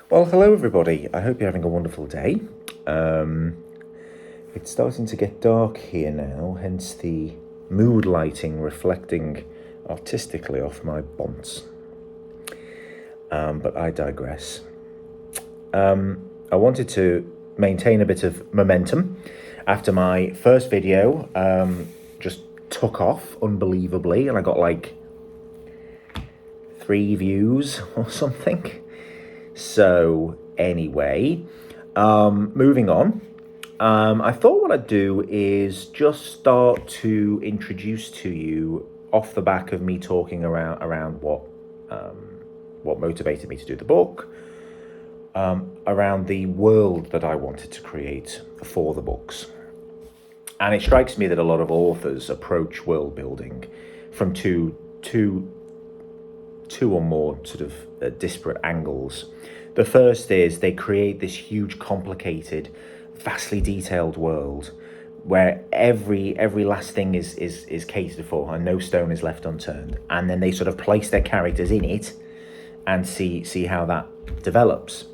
Well, hello everybody. I hope you're having a wonderful day. It's starting to get dark here now, hence the mood lighting reflecting artistically off my bonds. But I digress. I wanted to maintain a bit of momentum after my first video just took off unbelievably, and I got like 3 views or something. So anyway, moving on. I thought what I'd do is just start to introduce to you, off the back of me talking around what motivated me to do the book, around the world that I wanted to create for the books. And it strikes me that a lot of authors approach world building from two or more sort of disparate angles. The first is they create this huge, complicated, vastly detailed world where every last thing is catered for and no stone is left unturned, and then they sort of place their characters in it and see how that develops.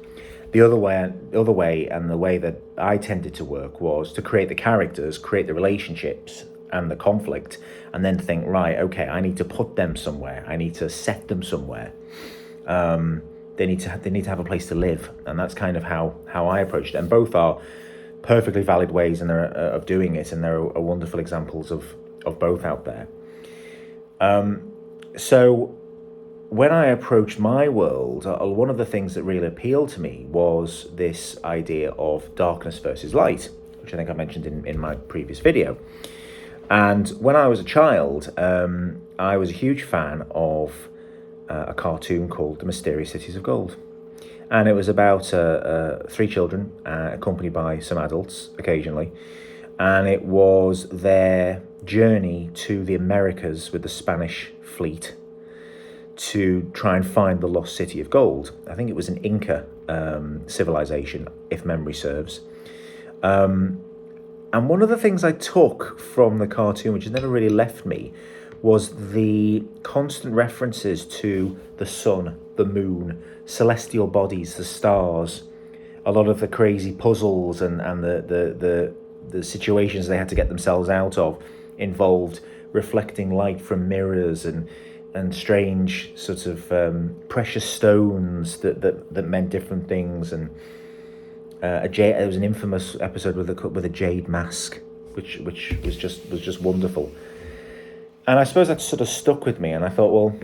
The other way, and the way that I tended to work, was to create the characters, create the relationships and the conflict, and then think, right, okay, I need to put them somewhere. I need to set them somewhere. They need to have a place to live, and that's kind of how I approached it. And both are perfectly valid ways of doing it, and there are wonderful examples of both out there. So when I approached my world, one of the things that really appealed to me was this idea of darkness versus light, which I think I mentioned in my previous video. And when I was a child, I was a huge fan of a cartoon called The Mysterious Cities of Gold. And it was about 3 children accompanied by some adults occasionally. And it was their journey to the Americas with the Spanish fleet to try and find the lost city of gold. I think it was an Inca civilization, if memory serves. And one of the things I took from the cartoon, which has never really left me, was the constant references to the sun, the moon, celestial bodies, the stars, a lot of the crazy puzzles and the situations they had to get themselves out of involved reflecting light from mirrors and strange sorts of precious stones that meant different things. And there was an infamous episode with a jade mask, which was just wonderful. And I suppose that sort of stuck with me, and I thought, well,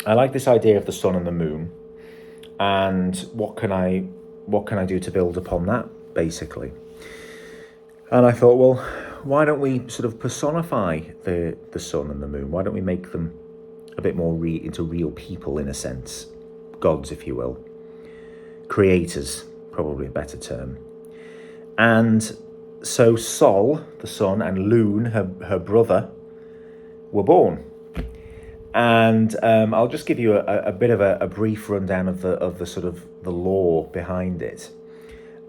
I like this idea of the sun and the moon, and what can I do to build upon that, basically? And I thought, well, why don't we sort of personify the sun and the moon? Why don't we make them a bit more into real people, in a sense, gods, if you will, creators, probably a better term. And so Sol, the sun, and Loon, her brother, were born. And I'll just give you a bit of a brief rundown of the sort of the lore behind it.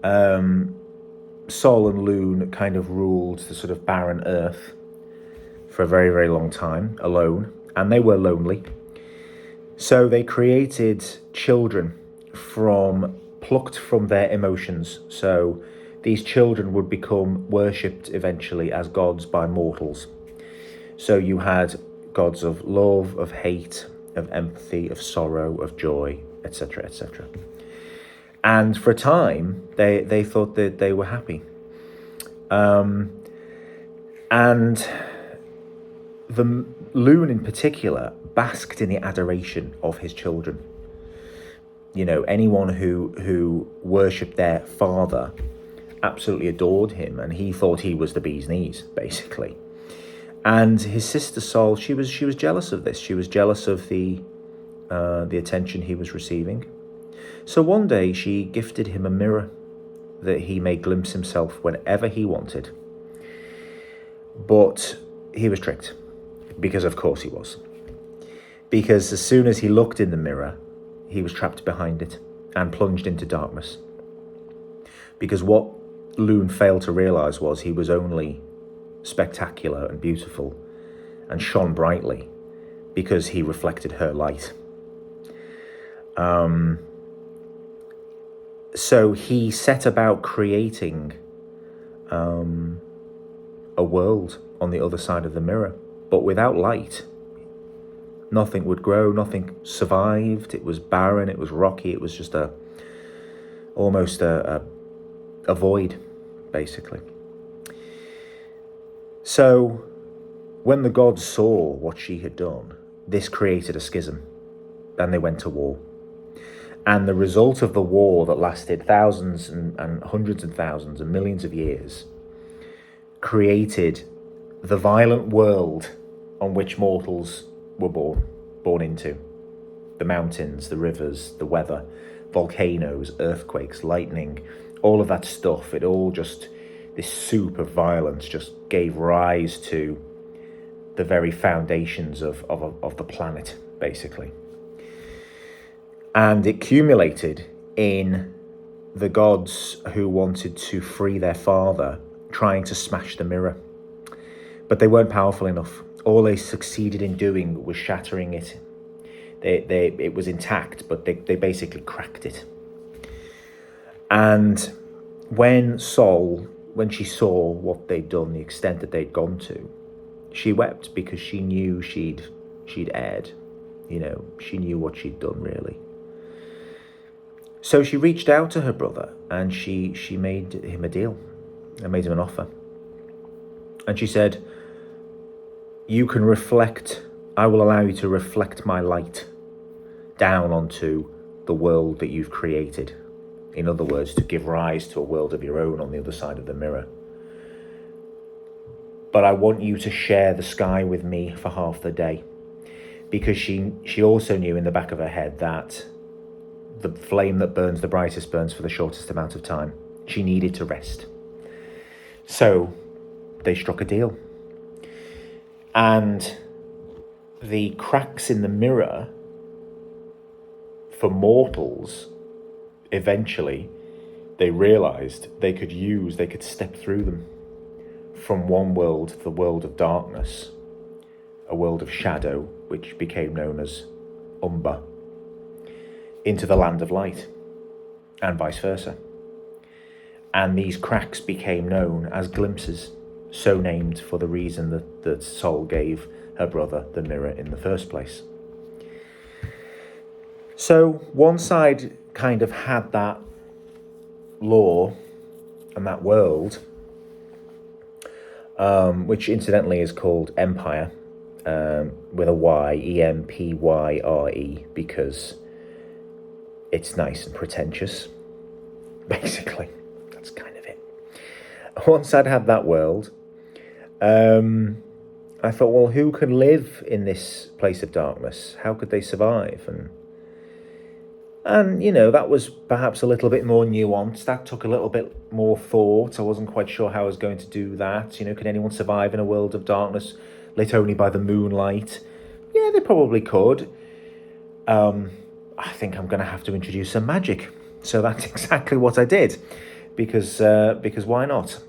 Sol and Loon kind of ruled the sort of barren earth for a very, very long time alone, and they were lonely. So they created children plucked from their emotions. So these children would become worshipped eventually as gods by mortals. So you had gods of love, of hate, of empathy, of sorrow, of joy, etc., etc. And for a time, they thought that they were happy. And the Loon in particular basked in the adoration of his children. You know, anyone who worshipped their father absolutely adored him, and he thought he was the bee's knees, basically. And his sister Sol, she was jealous of this. She was jealous of the attention he was receiving. So one day she gifted him a mirror that he may glimpse himself whenever he wanted. But he was tricked, because of course he was. Because as soon as he looked in the mirror, he was trapped behind it and plunged into darkness. Because what Loon failed to realize was he was only spectacular and beautiful and shone brightly because he reflected her light. So he set about creating a world on the other side of the mirror, but without light. Nothing would grow, nothing survived. It was barren, it was rocky, it was just almost a void, basically. So when the gods saw what she had done, this created a schism, and they went to war. And the result of the war that lasted thousands and hundreds of thousands and millions of years created the violent world on which mortals were born into. The mountains, the rivers, the weather, volcanoes, earthquakes, lightning, all of that stuff, it all just, this soup of violence just gave rise to the very foundations of the planet, basically. And it accumulated in the gods who wanted to free their father, trying to smash the mirror. But they weren't powerful enough. All they succeeded in doing was shattering it. It was intact, but they basically cracked it. And when she saw what they'd done, the extent that they'd gone to, she wept because she knew she'd erred. She knew what she'd done, really. So she reached out to her brother and she made him a deal and made him an offer. And she said, "You can reflect, I will allow you to reflect my light down onto the world that you've created. In other words, to give rise to a world of your own on the other side of the mirror. But I want you to share the sky with me for half the day." Because she also knew in the back of her head that the flame that burns the brightest burns for the shortest amount of time. She needed to rest. So they struck a deal. And the cracks in the mirror for mortals, eventually, they realized they could step through them from one world, the world of darkness, a world of shadow, which became known as Umber, into the land of light, and vice versa. And these cracks became known as glimpses, so named for the reason that Sol gave her brother the mirror in the first place. So one side kind of had that law and that world, which incidentally is called Empire, with a Y, Empyre, because it's nice and pretentious, basically. That's kind of it. Once I'd had that world, I thought, well, who can live in this place of darkness? How could they survive? And that was perhaps a little bit more nuanced. That took a little bit more thought. I wasn't quite sure how I was going to do that. Could anyone survive in a world of darkness lit only by the moonlight? Yeah, they probably could. I think I'm going to have to introduce some magic. So that's exactly what I did, because why not?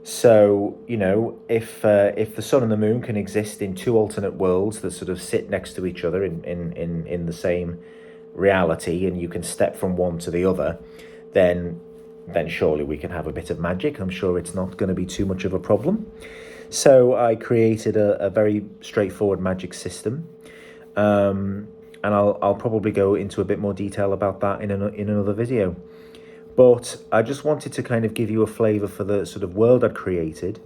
So if the sun and the moon can exist in two alternate worlds that sort of sit next to each other in the same reality, and you can step from one to the other, then surely we can have a bit of magic. I'm sure it's not going to be too much of a problem. So I created a very straightforward magic system. And I'll probably go into a bit more detail about that in another video. But I just wanted to kind of give you a flavour for the sort of world I'd created.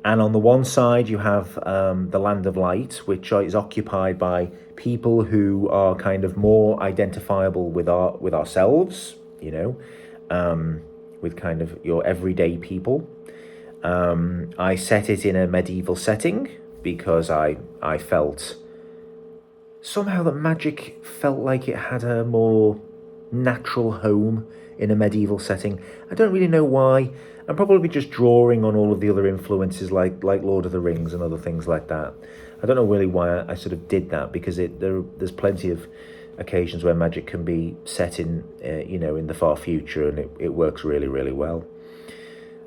And on the one side, you have the Land of Light, which is occupied by people who are kind of more identifiable with ourselves, with kind of your everyday people. I set it in a medieval setting because I felt somehow that magic felt like it had a more natural home in a medieval setting. I don't really know why. I'm probably just drawing on all of the other influences like Lord of the Rings and other things like that. I don't know really why I sort of did that, because there's plenty of occasions where magic can be set in the far future, and it works really, really well.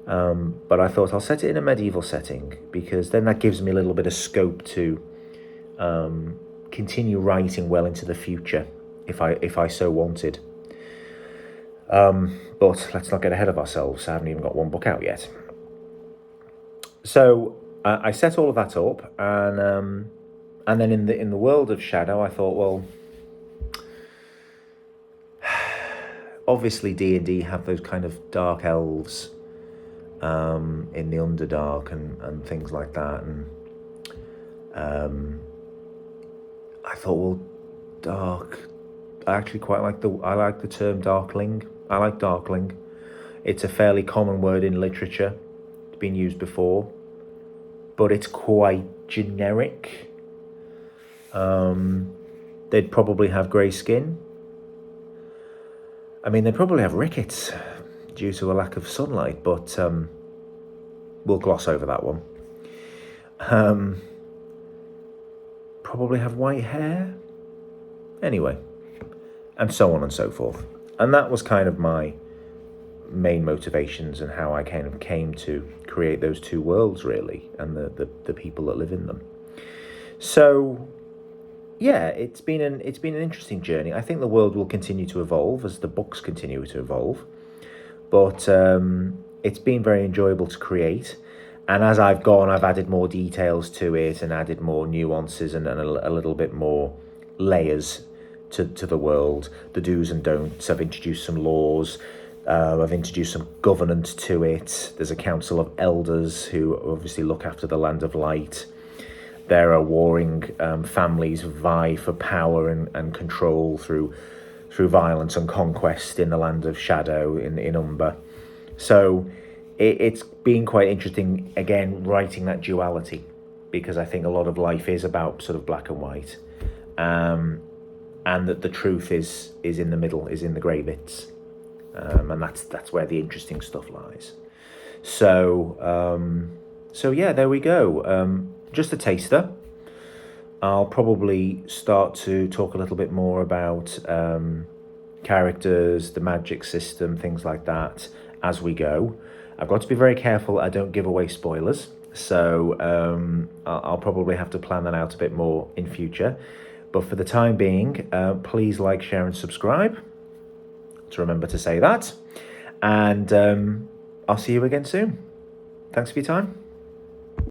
But I thought I'll set it in a medieval setting, because then that gives me a little bit of scope to continue writing well into the future if I so wanted. But let's not get ahead of ourselves. I haven't even got one book out yet. So I set all of that up, and then in the world of Shadow, I thought, well, obviously D&D have those kind of dark elves in the Underdark and things like that, and I thought, well, dark. I actually quite like the term darkling. I like darkling. It's a fairly common word in literature. It's been used before, but it's quite generic. They'd probably have grey skin. I mean, they'd probably have rickets due to a lack of sunlight, but we'll gloss over that one. Probably have white hair. Anyway, and so on and so forth. And that was kind of my main motivations and how I kind of came to create those two worlds, really, and the people that live in them. So yeah, it's been an interesting journey. I think the world will continue to evolve as the books continue to evolve, but it's been very enjoyable to create. And as I've gone, I've added more details to it and added more nuances and a little bit more layers to the world, the do's and don'ts. I've introduced some laws. I've introduced some governance to it. There's a council of elders who obviously look after the Land of Light. There are warring families vie for power and control through violence and conquest in the Land of Shadow in Umber. So it's been quite interesting, again, writing that duality, because I think a lot of life is about sort of black and white, and that the truth is in the middle, is in the grey bits, and that's where the interesting stuff lies. So yeah, there we go. Just a taster. I'll probably start to talk a little bit more about characters, the magic system, things like that as we go. I've got to be very careful I don't give away spoilers, so I'll probably have to plan that out a bit more in future. But for the time being, please like, share and subscribe. To remember to say that. And I'll see you again soon. Thanks for your time.